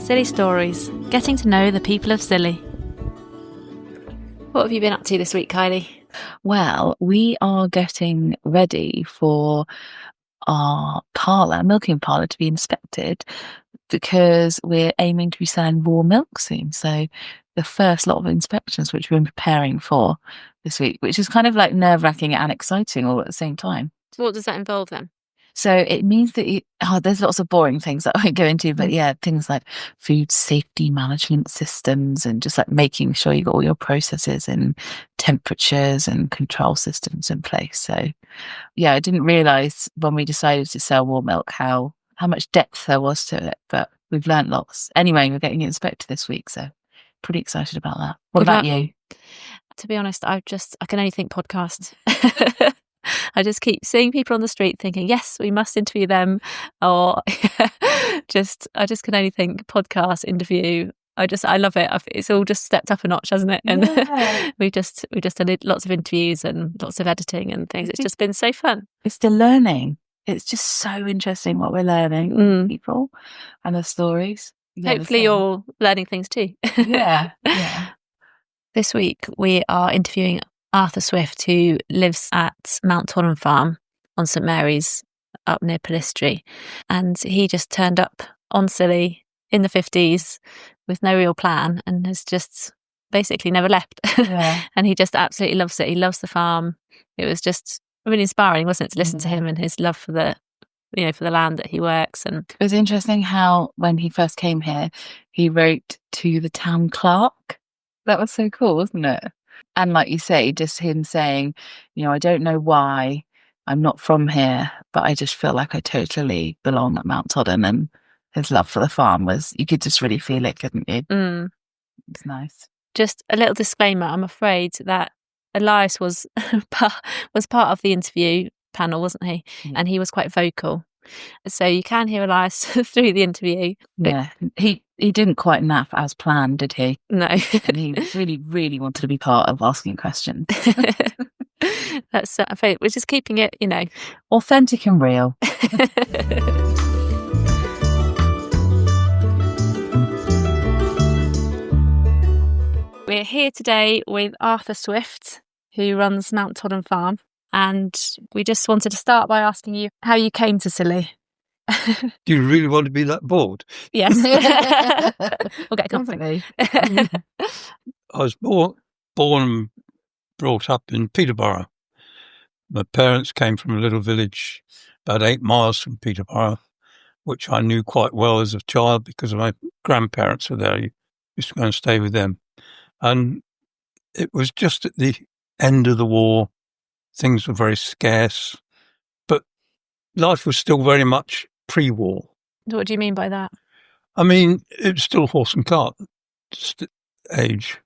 Scilly Stories, getting to know the people of Scilly. What have you been up to this week, Kylie? Well, we are getting ready for our milking parlour, to be inspected because we're aiming to be selling raw milk soon. So the first lot of inspections, which we've been preparing for this week, which is kind of like nerve-wracking and exciting all at the same time. So what does that involve then? So it means that there's lots of boring things that I won't go into, but yeah, things like food safety management systems and just like making sure you got all your processes and temperatures and control systems in place. So yeah, I didn't realise when we decided to sell raw milk how much depth there was to it, but we've learnt lots. Anyway, we're getting it inspected this week, so pretty excited about that. What about you? To be honest, I can only think podcast. I just keep seeing people on the street thinking, yes, we must interview them, or I just can only think podcast, interview. I love it. It's all just stepped up a notch, hasn't it? And yeah. we just did lots of interviews and lots of editing and things. It's just been so fun. It's the learning. It's just so interesting what we're learning, people and the stories. Hopefully you're learning things too. Yeah. This week we are interviewing Arthur Swift, who lives at Mount Todden farm on St Mary's up near Pelistry, and he just turned up on Scilly in the 50s with no real plan and has just basically never left. Yeah. And he just absolutely loves it. He loves the farm. It was just really inspiring, wasn't it, to listen to him and his love for the land that he works. And it was interesting how when he first came here, he wrote to the town clerk. That was so cool, wasn't it? And like you say, just him saying, I don't know why I'm not from here, but I just feel like I totally belong at Mount Todden. And his love for the farm you could just really feel it, couldn't you? It's nice. Just a little disclaimer, I'm afraid that Elias was part of the interview panel, wasn't he? And he was quite vocal. So you can hear Elias through the interview. Yeah, he didn't quite nap as planned, did he? No. And he really, really wanted to be part of asking questions. That's we're just keeping it, authentic and real. We're here today with Arthur Swift, who runs Mount Todden farm. And we just wanted to start by asking you how you came to Scilly. Do you really want to be that bored? Yes. We'll get comfy. I was born and brought up in Peterborough. My parents came from a little village about 8 miles from Peterborough, which I knew quite well as a child because my grandparents were there. I used to go and stay with them. And it was just at the end of the war. Things were very scarce, but life was still very much pre-war. What do you mean by that? I mean, it was still horse and cart age.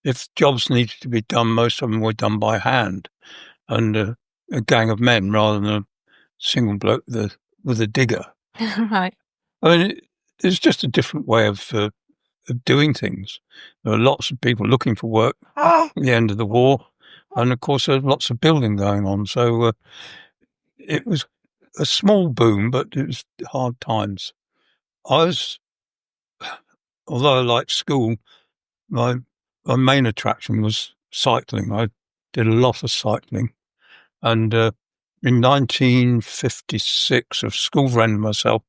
If jobs needed to be done, most of them were done by hand and a gang of men rather than a single bloke with a digger. Right. I mean, it's just a different way of doing things. There were lots of people looking for work at the end of the war. And, of course, there's lots of building going on. So it was a small boom, but it was hard times. Although I liked school, my main attraction was cycling. I did a lot of cycling. And in 1956, a school friend and myself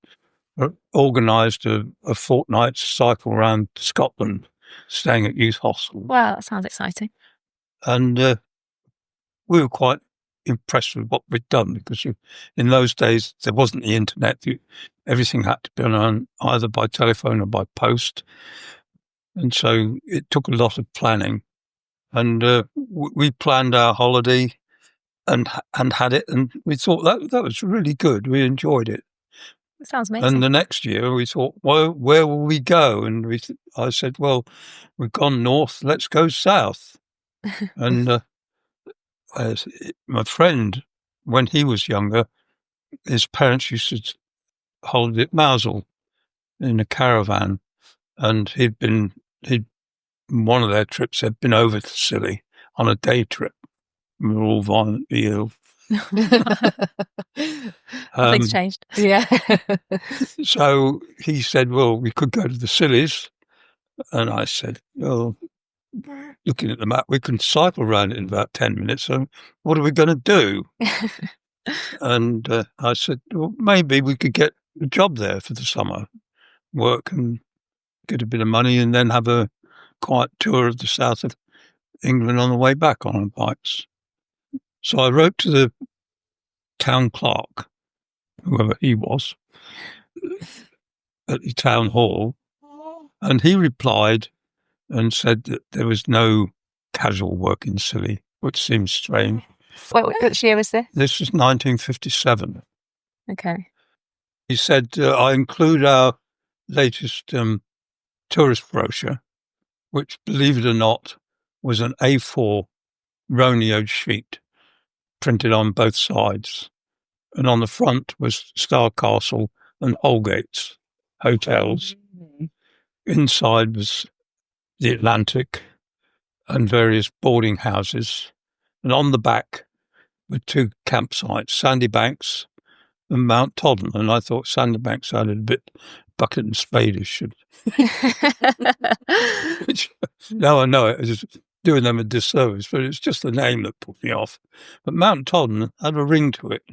organised a fortnight cycle around Scotland, staying at youth hostel. Wow, that sounds exciting. And we were quite impressed with what we'd done because in those days there wasn't the internet. Everything had to be done either by telephone or by post. And so it took a lot of planning. And we planned our holiday and had it. And we thought that was really good. We enjoyed it. That sounds amazing. And the next year we thought, well, where will we go? And I said, well, we've gone north, let's go south. And my friend, when he was younger, his parents used to hold at Mousel in a caravan, and one of their trips had been over to Scilly on a day trip. We were all violently ill, Things changed. Yeah. So he said, well, we could go to the Scillys. And I said, well, looking at the map, we can cycle around it in about 10 minutes. So what are we going to do? And I said, well, maybe we could get a job there for the summer, work and get a bit of money, and then have a quiet tour of the south of England on the way back on our bikes. So I wrote to the town clerk, whoever he was, at the town hall, and he replied and said that there was no casual work in Scilly, which seems strange. Which year was this? This was 1957. Okay. He said, I include our latest tourist brochure, which, believe it or not, was an A4 Roneoed sheet printed on both sides. And on the front was Star Castle and Holgate's hotels. Mm-hmm. Inside was the Atlantic and various boarding houses. And on the back were two campsites, Sandybanks and Mount Todden. And I thought Sandybanks sounded a bit bucket and spadish. Which, now I know it, I was doing them a disservice, but it's just the name that put me off. But Mount Todden had a ring to it.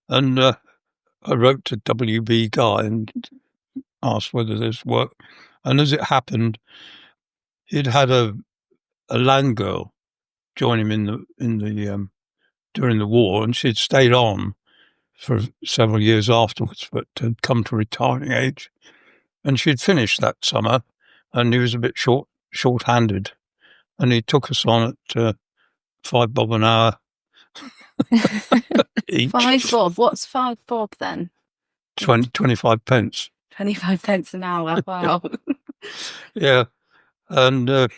And I wrote to W.B. Guy and asked whether there's work. And as it happened, he'd had a land girl join him in the during the war, and she'd stayed on for several years afterwards, but had come to retiring age. And she'd finished that summer, and he was a bit short-handed, and he took us on at £5 an hour. Each. 5 bob. What's 5 bob then? 25 pence. 25 pence an hour. Wow. Yeah, and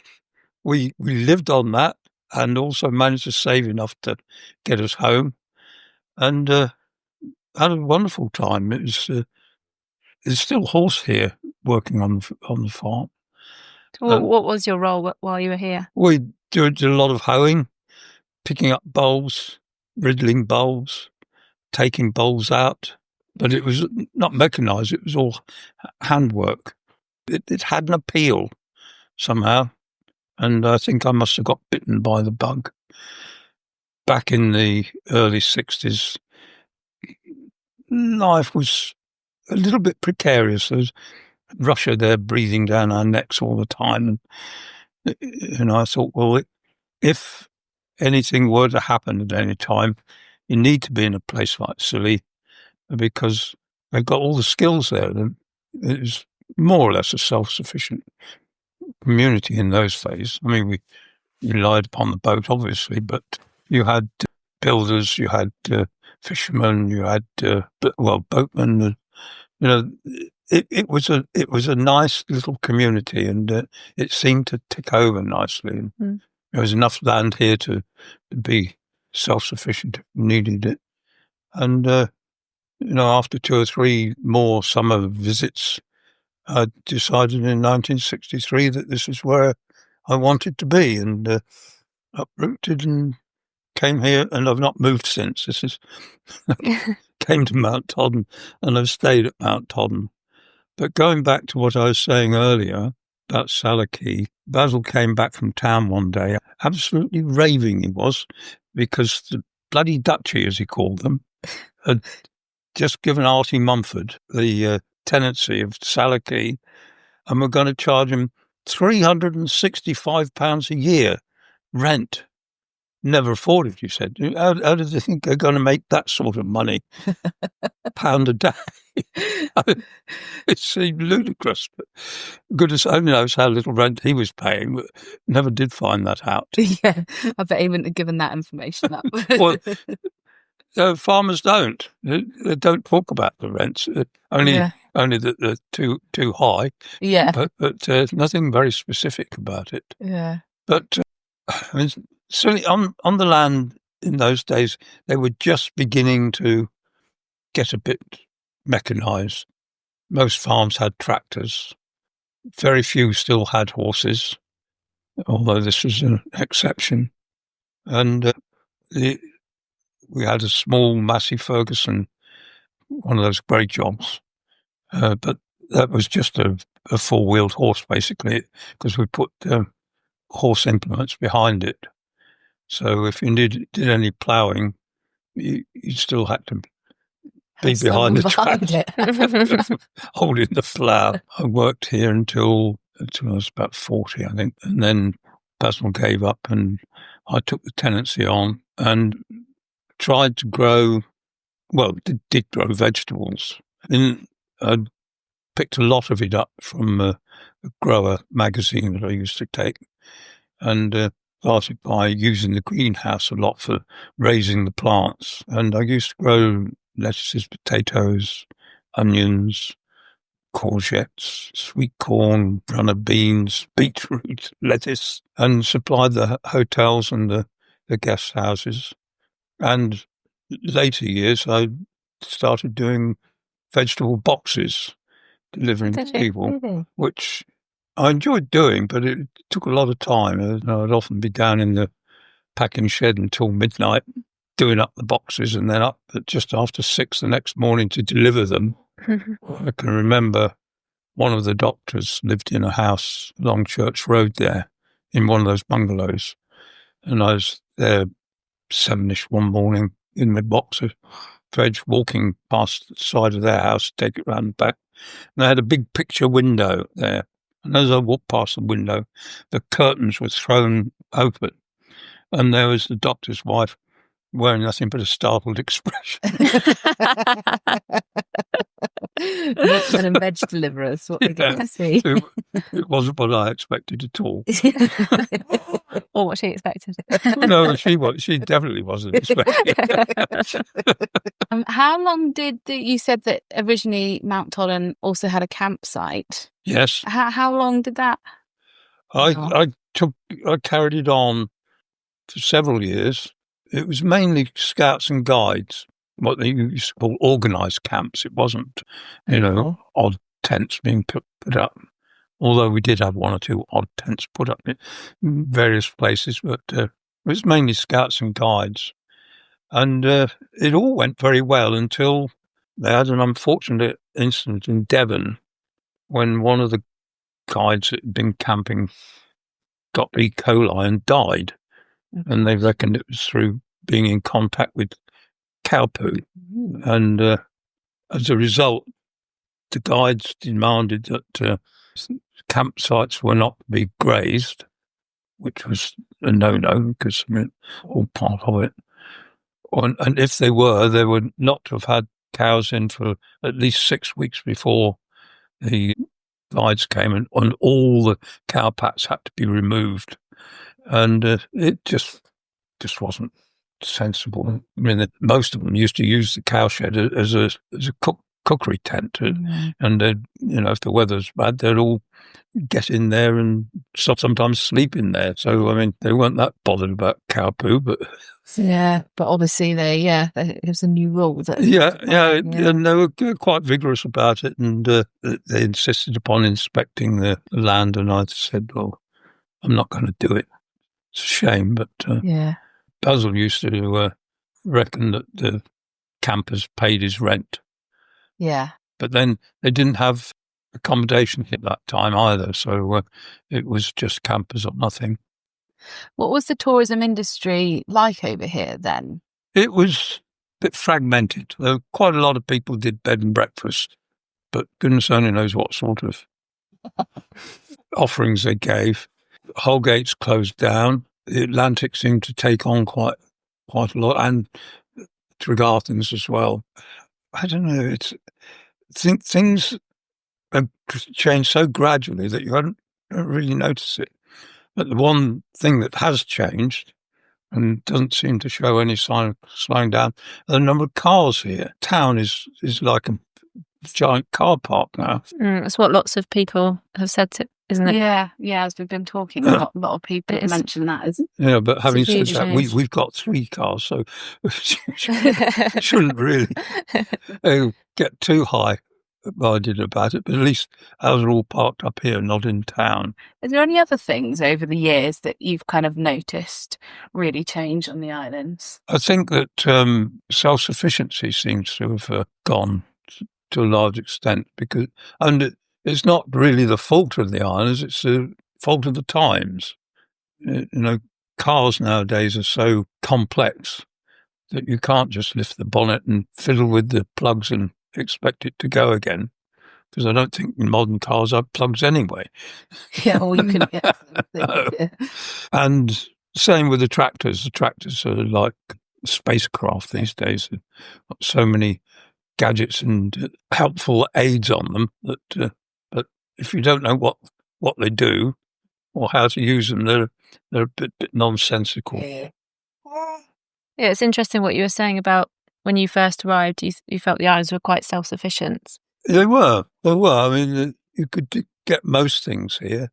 we lived on that, and also managed to save enough to get us home, and had a wonderful time. It was there's still horse here working on the farm. What was your role while you were here? We did a lot of hoeing, picking up bulbs, riddling bulbs, taking bulbs out, but it was not mechanised. It was all handwork. It had an appeal somehow, and I think I must have got bitten by the bug. Back in the early 60s, life was a little bit precarious. There's Russia there breathing down our necks all the time. And I thought, well, if anything were to happen at any time, you need to be in a place like Scilly because they've got all the skills there. It was more or less a self-sufficient community in those days. I mean, we relied upon the boat, obviously, but you had builders, you had fishermen, you had boatmen. It was a nice little community, and it seemed to tick over nicely. And there was enough land here to be self-sufficient if needed it. And after 2 or 3 more summer visits, I decided in 1963 that this is where I wanted to be, and uprooted and came here, and I've not moved since. This is came to Mount Todden, and I've stayed at Mount Todden. But going back to what I was saying earlier about Scilly, Basil came back from town one day, absolutely raving he was, because the bloody duchy, as he called them, had just given Artie Mumford the tenancy of Scilly, and were going to charge him £365 a year rent. Never afford it, you said. How do they think they're going to make that sort of money? £1 a day. It seemed ludicrous, but goodness only knows how little rent he was paying, but never did find that out. Yeah, I bet he wouldn't have given that information up. Well, farmers don't. They don't talk about the rents, only that they're too high. Yeah. But nothing very specific about it. Yeah. But certainly on the land in those days, they were just beginning to get a bit mechanised. Most farms had tractors. Very few still had horses, although this was an exception. And the we had a small Massey Ferguson, one of those great jobs, but that was just a four-wheeled horse, basically, because we put horse implements behind it. So if you did any ploughing, you still had to be behind the track, holding the plough. I worked here until I was about 40, I think, and then Basil gave up, and I took the tenancy on and tried to grow. Well, did grow vegetables. And I picked a lot of it up from a grower magazine that I used to take, and started by using the greenhouse a lot for raising the plants. And I used to grow lettuces, potatoes, onions, courgettes, sweet corn, runner beans, beetroot, lettuce, and supplied the hotels and the guest houses. And later years, I started doing vegetable boxes, delivering to people, which I enjoyed doing, but it took a lot of time. I'd often be down in the packing shed until midnight, doing up the boxes, and then up at just after 6 the next morning to deliver them. I can remember one of the doctors lived in a house along Church Road there, in one of those bungalows, and I was there 7ish one morning in my boxer veg, walking past the side of their house, take it round the back. And they had a big picture window there. And as I walked past the window, the curtains were thrown open. And there was the doctor's wife wearing nothing but a startled expression. And veg deliverers, what we get to see. It wasn't what I expected at all. Or what she expected. No, she definitely wasn't expecting it. How long did you said that originally Mount Todden also had a campsite? Yes. How long did that? I carried it on for several years. It was mainly scouts and guides, what they used to call organised camps. It wasn't, odd tents being put up. Although we did have one or two odd tents put up in various places, but it was mainly scouts and guides. And it all went very well until they had an unfortunate incident in Devon when one of the guides that had been camping got E. coli and died. And they reckoned it was through being in contact with cow poo. And as a result, the guides demanded that campsites were not to be grazed, which was a no-no because all part of it. And if they were not to have had cows in for at least 6 weeks before the guides came, and all the cow pats had to be removed. And it just wasn't sensible. I mean, most of them used to use the cowshed as a cookery tent, and if the weather's bad, they'd all get in there and sometimes sleep in there. So I mean, they weren't that bothered about cow poo, but but obviously it was a new rule. And they were quite vigorous about it, and they insisted upon inspecting the land, and I said, well, I'm not going to do it. It's a shame, but Basil used to reckon that the campers paid his rent. Yeah. But then they didn't have accommodation at that time either, so it was just campers or nothing. What was the tourism industry like over here then? It was a bit fragmented. Quite a lot of people did bed and breakfast, but goodness only knows what sort of offerings they gave. Holgate's closed down. The Atlantic seemed to take on quite a lot, and Tregarthens as well. I don't know. Things have changed so gradually that you don't really notice it. But the one thing that has changed and doesn't seem to show any sign of slowing down are the number of cars here. Town is like a giant car park now. That's what lots of people have said, isn't it? Yeah, as we've been talking, a lot of people mention that. Yeah, but having said that, we've got 3 cars, so shouldn't really get too high idea about it, but at least ours are all parked up here, not in town. Is there any other things over the years that you've kind of noticed really change on the islands? I think that self-sufficiency seems to have gone to a large extent, and it's not really the fault of the islands, it's the fault of the times. Cars nowadays are so complex that you can't just lift the bonnet and fiddle with the plugs and expect it to go again, because I don't think in modern cars have plugs anyway. Yeah, or you can get No. And same with the tractors. The tractors are like spacecraft these days. They've got so many gadgets and helpful aids on them that but if you don't know what they do or how to use them, they're a bit nonsensical. Yeah, it's interesting what you were saying about when you first arrived, you felt the islands were quite self-sufficient. They were. I mean, you could get most things here,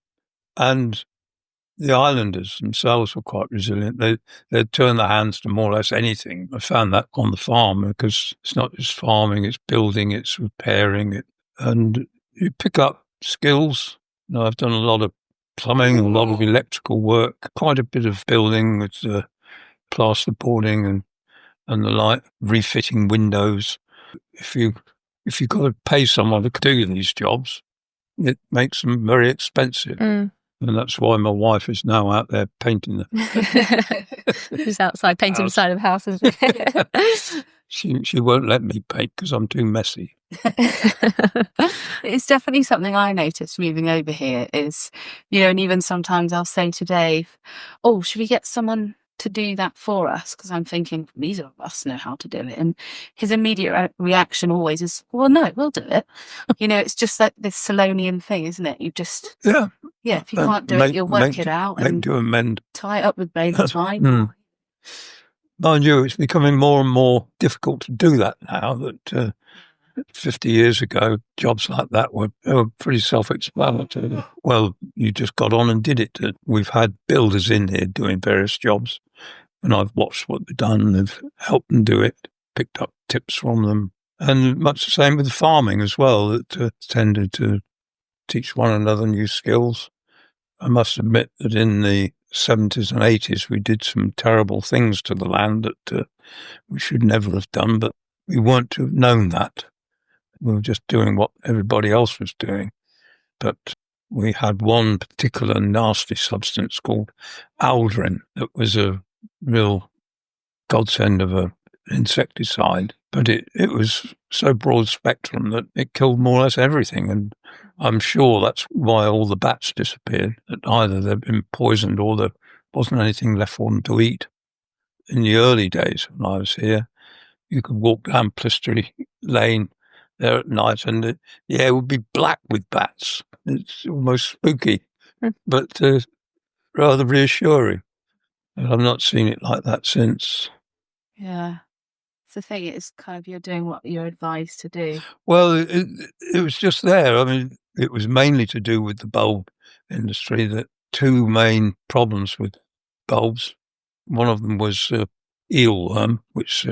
and the islanders themselves were quite resilient. They'd turn their hands to more or less anything. I found that on the farm, because it's not just farming, it's building, it's repairing it, and you pick up skills. I've done a lot of plumbing, a lot of electrical work, quite a bit of building with plasterboarding and the like, refitting windows. If you've got to pay someone to do these jobs, it makes them very expensive. And that's why my wife is now out there painting She's outside painting the side of the house, isn't she? She won't let me paint because I'm too messy. It's definitely something I noticed moving over here is, and even sometimes I'll say to Dave, oh, should we get someone to do that for us? Because I'm thinking, neither of us know how to do it. And his immediate reaction always is, well, no, we'll do it. It's just like this Solonian thing, isn't it? You just, if you can't do it, you'll work it out and do a mend. Tie it up with blades of time. Mind you, it's becoming more and more difficult to do that now. That 50 years ago, jobs like that were pretty self-explanatory. Well, you just got on and did it. We've had builders in here doing various jobs, and I've watched what they've done. They've helped them do it, picked up tips from them, and much the same with farming as well, that tended to teach one another new skills. I must admit that in the 70s and 80s, we did some terrible things to the land that we should never have done, but we weren't to have known that. We were just doing what everybody else was doing. But we had one particular nasty substance called aldrin that was a real godsend of an insecticide. But it was so broad spectrum that it killed more or less everything. And I'm sure that's why all the bats disappeared, that either they've been poisoned or there wasn't anything left for them to eat. In the early days when I was here, you could walk down Pelistry Lane there at night and the air would be black with bats. It's almost spooky, but rather reassuring. And I've not seen it like that since. Yeah. The thing is, kind of, you're doing what you're advised to do. Well, it was just there. I mean, it was mainly to do with the bulb industry. That two main problems with bulbs. One of them was eelworm, which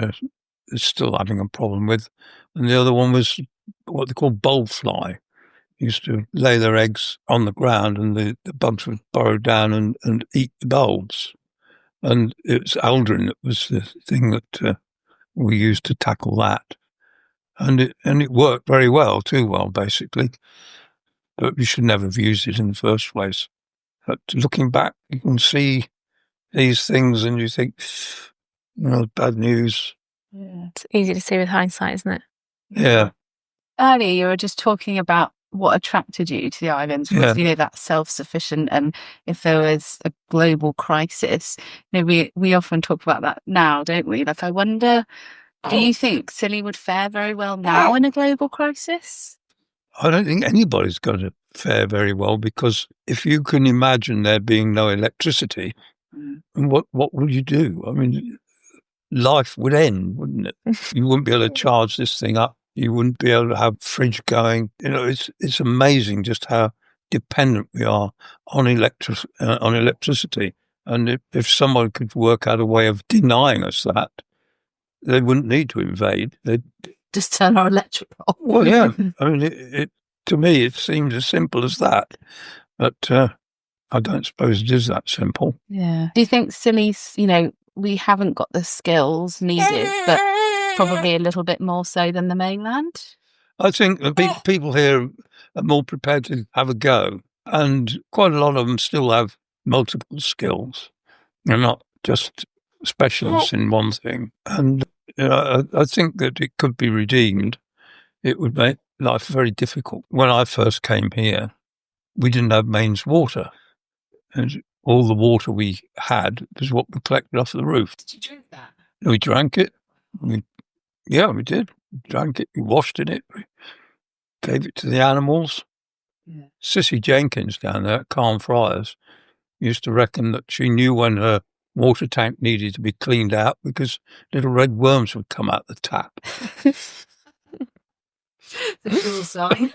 is still having a problem with, and the other one was what they call bulb fly. Used to lay their eggs on the ground, and the bugs would burrow down and eat the bulbs. And it was aldrin that was the thing that we used to tackle that, and it worked very well, too well, basically. But we should never have used it in the first place. But looking back, you can see these things, and you think, bad news. Yeah. It's easy to see with hindsight, isn't it? Yeah. Earlier, you were just talking about what attracted you to the islands was, that self-sufficient, and if there was a global crisis, we often talk about that now, don't we? Like, I wonder, do you think Scilly would fare very well now in a global crisis? I don't think anybody's going to fare very well, because if you can imagine there being no electricity, what would you do? I mean, life would end, wouldn't it? You wouldn't be able to charge this thing up. You wouldn't be able to have fridge going. It's amazing just how dependent we are on electricity. And if someone could work out a way of denying us that, they wouldn't need to invade. They'd just turn our electric off. Well, yeah. I mean, it to me, it seems as simple as that. But I don't suppose it is that simple. Yeah. Do you think Scilly's, we haven't got the skills needed, but probably a little bit more so than the mainland? I think the people here are more prepared to have a go. And quite a lot of them still have multiple skills. They're not just specialists in one thing. And I think that it could be redeemed. It would make life very difficult. When I first came here, we didn't have mains water. And all the water we had was what we collected off the roof. Did you drink that? We drank it. We did. We drank it. We washed in it. We gave it to the animals. Yeah. Sissy Jenkins down there at Calm Friars used to reckon that she knew when her water tank needed to be cleaned out because little red worms would come out the tap. The cool sign.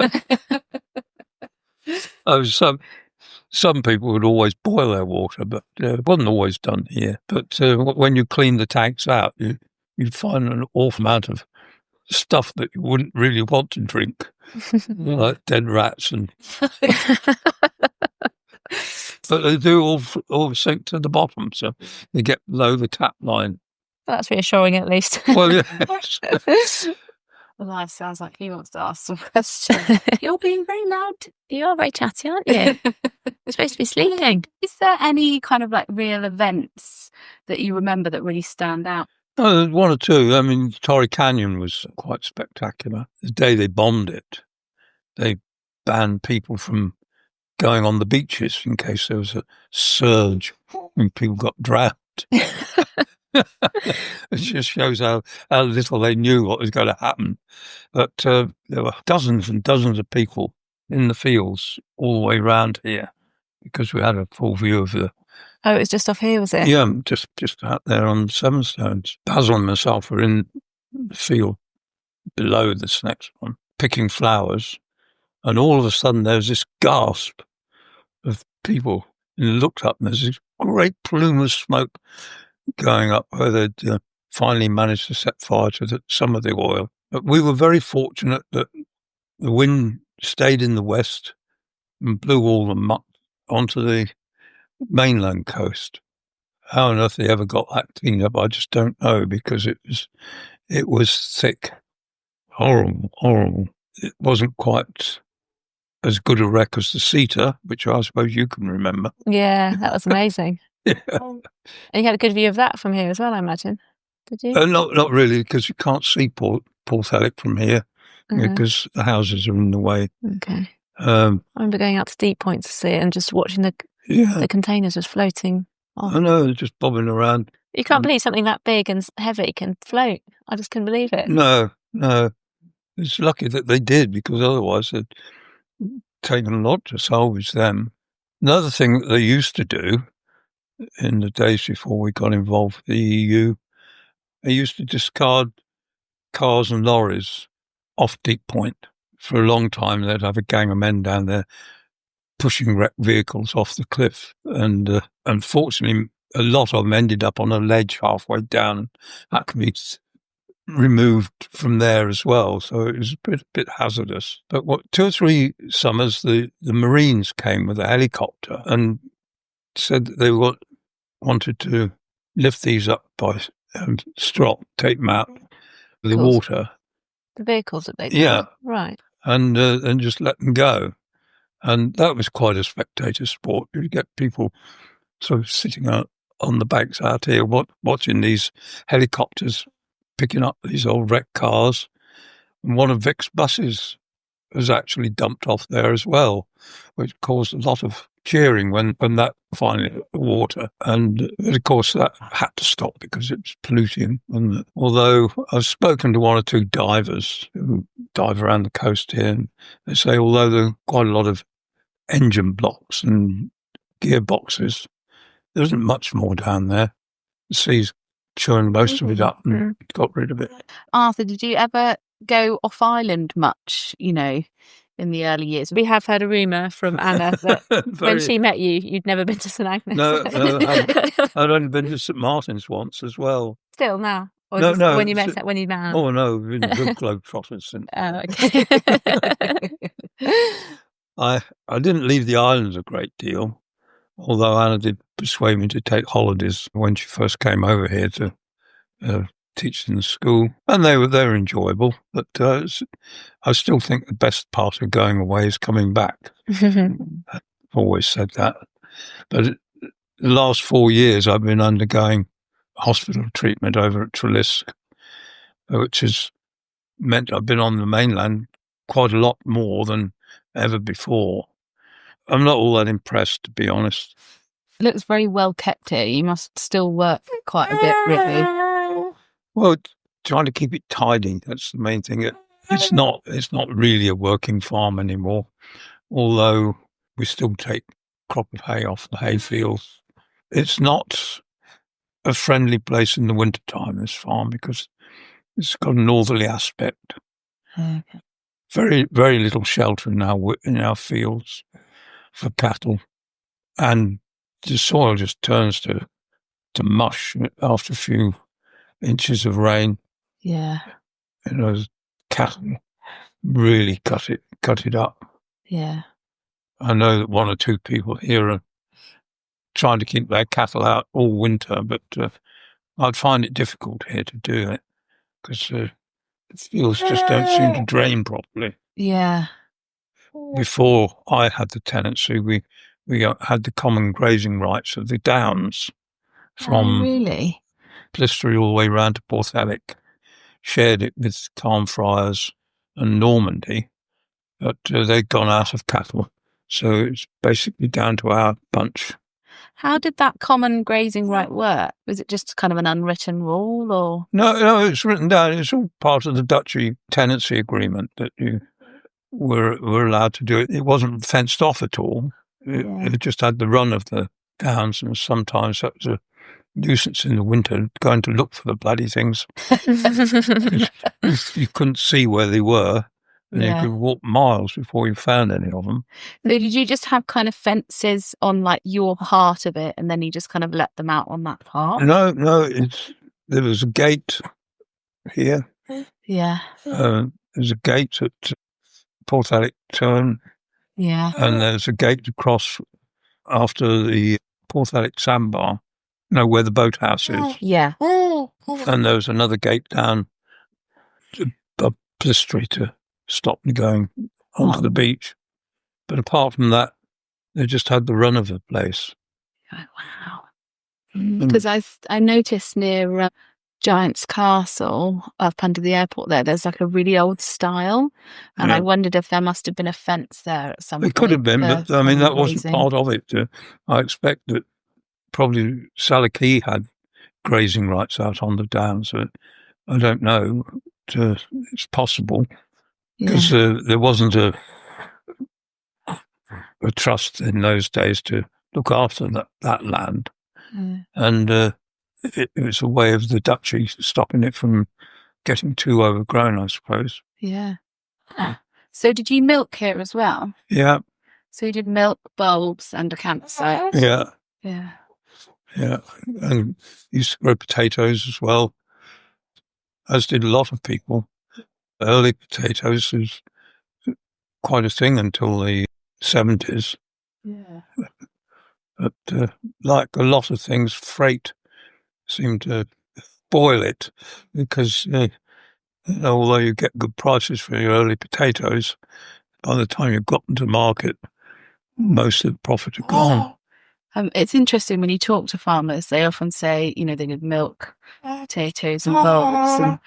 Some people would always boil their water, but it wasn't always done here. But when you clean the tanks out, you'd find an awful amount of stuff that you wouldn't really want to drink, like dead rats and. But they do all sink to the bottom, so they get below the tap line. That's reassuring, at least. Well, yeah. Well, that sounds like he wants to ask some questions. You're being very loud. You are very chatty, aren't you? You're supposed to be sleeping. Is there any kind of like real events that you remember that really stand out? Oh, there's one or two. I mean, Torrey Canyon was quite spectacular. The day they bombed it, they banned people from going on the beaches in case there was a surge and people got drowned. It just shows how little they knew what was going to happen. But there were dozens and dozens of people in the fields all the way around here because we had a full view of the... Oh, it was just off here, was it? Yeah, just out there on Sevenstones. Basil and myself were in the field below this next one, picking flowers. And all of a sudden there was this gasp of people. And looked up and there's this great plume of smoke going up where they'd finally managed to set fire to some of the oil. But we were very fortunate that the wind stayed in the west and blew all the muck onto the mainland coast. How on earth they ever got that cleaned up, I just don't know, because it was thick. Horrible. It wasn't quite as good a wreck as the Ceta, which I suppose you can remember. Yeah, that was amazing. Yeah. And you had a good view of that from here as well, I imagine. Did you? Not really, because you can't see Port Hellick from here because the houses are in the way. Okay. I remember going out to Deep Point to see it and just watching the containers just floating off. I know, they're just bobbing around. You can't believe something that big and heavy can float. I just couldn't believe it. No. It's lucky that they did, because otherwise they'd taken a lot to salvage them. Another thing that they used to do in the days before we got involved with the EU, they used to discard cars and lorries off Deep Point. For a long time, they'd have a gang of men down there pushing wrecked vehicles off the cliff. And unfortunately, a lot of them ended up on a ledge halfway down, and that can be removed from there as well. So it was a bit hazardous. But 2 or 3 summers, the Marines came with a helicopter and said that they wanted to lift these up by strop, take them out of the water. The vehicles that they did? Yeah. Right. And just let them go. And that was quite a spectator sport. You get people sort of sitting out on the banks out here watching these helicopters picking up these old wrecked cars. And one of Vic's buses was actually dumped off there as well, which caused a lot of cheering when that finally hit the water. And of course that had to stop because it was polluting. And although I've spoken to 1 or 2 divers who dive around the coast here, and they say although there are quite a lot of engine blocks and gearboxes, there isn't much more down there. The sea's chewing most of it up and got rid of it. Arthur, did you ever go off island much, in the early years? We have heard a rumour from Anna that when she met you, you'd never been to St Agnes. No, I'd only been to St Martin's once as well. Still now? Or No, just no, when you it's- met when you met? Oh no, we've been good globetrotters since. Oh, okay. I didn't leave the islands a great deal, although Anna did persuade me to take holidays when she first came over here to teach in the school, and they were enjoyable. But I still think the best part of going away is coming back. I've always said that. But the last 4 years, I've been undergoing hospital treatment over at Trelisk, which has meant I've been on the mainland quite a lot more than ever before. I'm not all that impressed, to be honest. It looks very well kept here. You must still work quite a bit, really. Well, trying to keep it tidy, that's the main thing. It's not really a working farm anymore, although we still take crop of hay off the hay fields. It's not a friendly place in the wintertime, this farm, because it's got a northerly aspect. Okay. Very, very little shelter in our fields for cattle, and the soil just turns to mush after a few inches of rain. Yeah. Cattle really cut it up. Yeah. I know that 1 or 2 people here are trying to keep their cattle out all winter, but I'd find it difficult here to do it because the fields just don't seem to drain properly. Yeah. Before I had the tenancy, we had the common grazing rights of the downs from really? Pelistry all the way round to Porthelic. Shared it with Carnfriars and Normandy, but they'd gone out of cattle, so it's basically down to our bunch. How did that common grazing right work? Was it just kind of an unwritten rule, or? No, it's written down. It's all part of the Duchy tenancy agreement that you were allowed to do it. It wasn't fenced off at all. It just had the run of the downs, and sometimes that was a nuisance in the winter going to look for the bloody things. You couldn't see where they were, and you could walk miles before you found any of them. So did you just have kind of fences on like your part of it, and then you just kind of let them out on that part? No, there was a gate here. Yeah. There's a gate at Porthelic Turn. Yeah. And there's a gate across after the Porthelic Sandbar, where the boathouse is. Yeah. And there was another gate down to Pelistry to stop me going onto the beach. But apart from that, they just had the run of the place. Oh, wow. Because I noticed near Giant's Castle, up under the airport there's like a really old style. And I wondered if there must have been a fence there at some point. It could have been, but I mean, that wasn't part of it. I expect that probably Scilly had grazing rights out on the downs. I don't know. It's possible because there wasn't a trust in those days to look after that land. And it was a way of the duchy stopping it from getting too overgrown, I suppose. Yeah. So did you milk here as well? Yeah. So you did milk, bulbs and a campsite? Yeah. Yeah. Yeah. And used to grow potatoes as well, as did a lot of people. Early potatoes was quite a thing until the 70s. Yeah. But like a lot of things, freight seemed to spoil it because although you get good prices for your early potatoes, by the time you've gotten to market, most of the profit had gone. It's interesting when you talk to farmers, they often say, they did milk, potatoes and bulbs.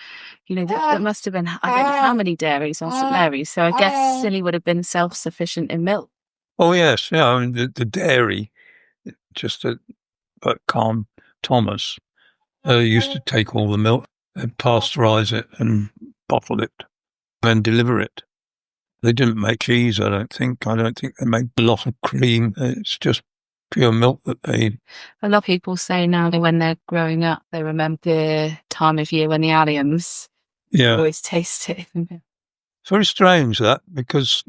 And, there must have been, I don't know how many dairies on St Mary's. So I guess Scilly would have been self-sufficient in milk. Oh, yes. Yeah, I mean, the dairy, just at Calm Thomas, used to take all the milk and pasteurize it and bottle it and deliver it. They didn't make cheese, I don't think. I don't think they made a lot of cream. It's just pure milk that they... A lot of people say now that when they're growing up, they remember the time of year when the alliums always taste it. It's very strange, that, because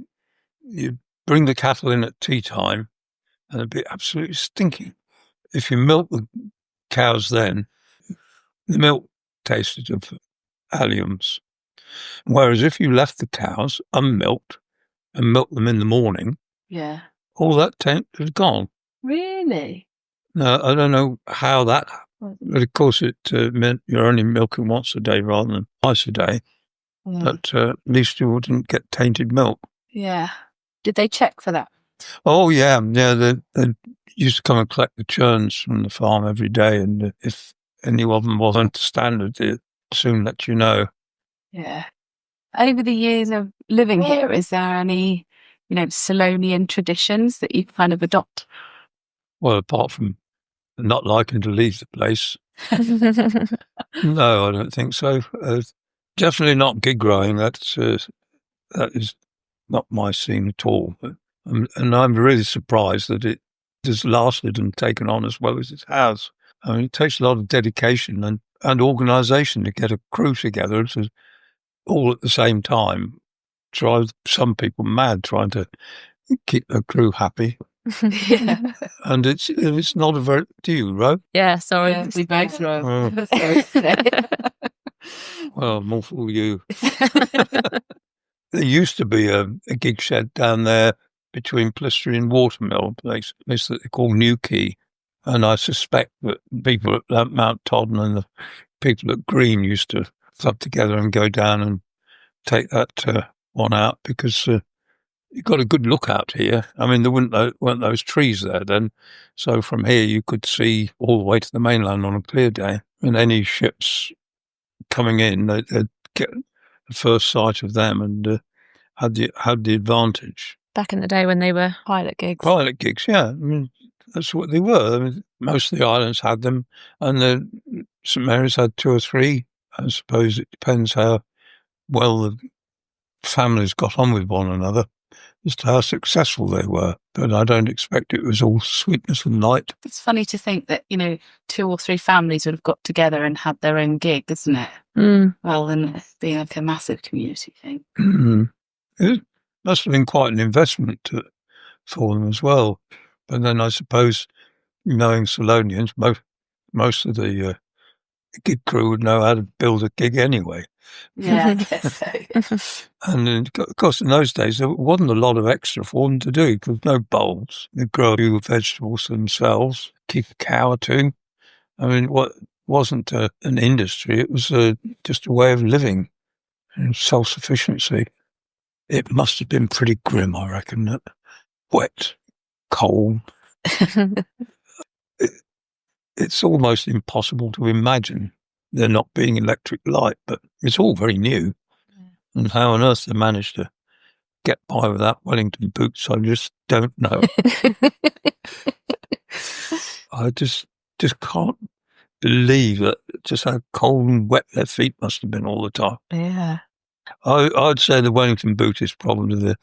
you bring the cattle in at tea time and it'd be absolutely stinking. If you milk the cows then, the milk tasted of alliums. Whereas if you left the cows unmilked and milked them in the morning, Yeah. all that taint was gone. Really? No, I don't know how that happened. But of course, it meant you're only milking once a day rather than twice a day. But at least you wouldn't get tainted milk. Yeah. Did they check for that? Oh, yeah. They used to come and collect the churns from the farm every day. And if any of them wasn't to standard, they'd soon let you know. Yeah. Over the years of living here, is there any, Scillonian traditions that you kind of adopt? Well, apart from not liking to leave the place. No, I don't think so. Definitely not gig growing. That is not my scene at all. And I'm really surprised that it has lasted and taken on as well as it has. I mean, it takes a lot of dedication and organisation to get a crew together to all at the same time. Drives some people mad trying to keep their crew happy. Yeah. And it's not a very... Do you, Ro? Yeah, sorry. Yeah, we both know. Well, more for you. There used to be a gig shed down there between Pelistry and Watermill, a place that they call New Quay. And I suspect that people at Mount Todden and the people at Green used to club together and go down and take that one out because you've got a good look out here. I mean, there weren't those trees there then. So from here you could see all the way to the mainland on a clear day. And any ships coming in, they'd get the first sight of them and had the advantage. Back in the day when they were pilot gigs. Pilot gigs, yeah. I mean, that's what they were. I mean, most of the islands had them, and St Mary's had 2 or 3. I suppose it depends how well the families got on with one another as to how successful they were. But I don't expect it was all sweetness and light. It's funny to think that, 2 or 3 families would have got together and had their own gig, isn't it? Rather than being like a massive community thing. It must have been quite an investment for them as well. But then I suppose, knowing Scillonians, most of the gig crew would know how to build a gig anyway. Yeah, I guess so. And of course, in those days, there wasn't a lot of extra for them to do because no bowls. They grow a few vegetables themselves, keep a cow or 2. I mean, what wasn't an industry, it was just a way of living and self-sufficiency. It must have been pretty grim, I reckon. Wet, cold. It's almost impossible to imagine there not being electric light, but it's all very new. And how on earth they managed to get by without Wellington boots, I just don't know. I just can't believe that just how cold and wet their feet must have been all the time. Yeah. I'd say the Wellington boot is probably the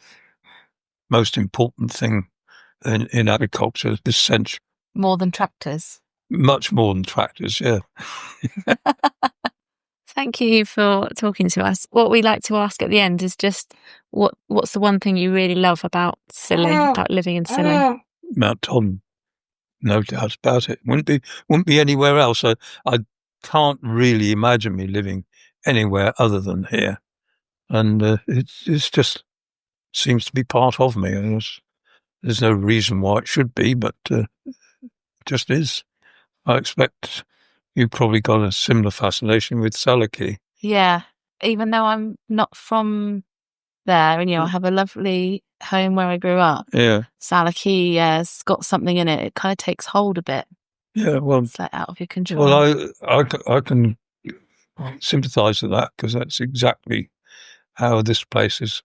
most important thing in agriculture this century. More than tractors? Much more than tractors, yeah. Thank you for talking to us. What we like to ask at the end is just what's the one thing you really love about Scilly, about living in Scilly? Mount Todden, no doubt about it. Wouldn't be anywhere else. I can't really imagine me living anywhere other than here. And it's just seems to be part of me. And there's no reason why it should be, but it just is. I expect you've probably got a similar fascination with Scilly. Yeah, even though I'm not from there, and I have a lovely home where I grew up. Yeah, Scilly, it's got something in it. It kind of takes hold a bit. Yeah, well, it's like out of your control. Well, I can sympathise with that because that's exactly how this place has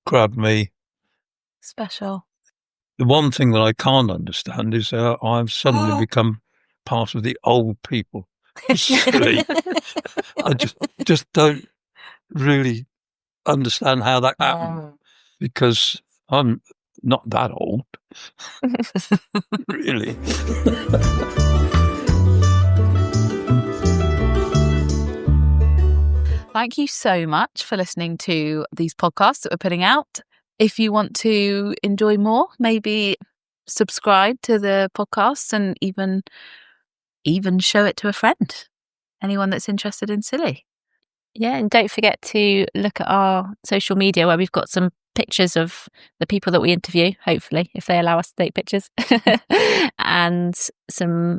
grabbed me. Special. The one thing that I can't understand is how I've suddenly become part of the old people. Silly. I just don't really understand how that happened because I'm not that old. Really. Thank you so much for listening to these podcasts that we're putting out. If you want to enjoy more, maybe subscribe to the podcast and even show it to a friend. anyone that's interested in Scilly. Yeah, and don't forget to look at our social media where we've got some pictures of the people that we interview, hopefully, if they allow us to take pictures. And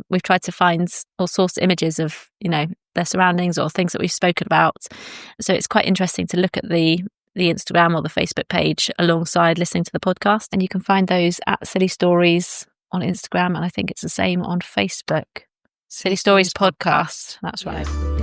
we've tried to find or source images of, their surroundings or things that we've spoken about. So it's quite interesting to look at the Instagram or the Facebook page alongside listening to the podcast. And you can find those at Scilly Stories on Instagram. And I think it's the same on Facebook. Scilly Stories Podcast. That's right.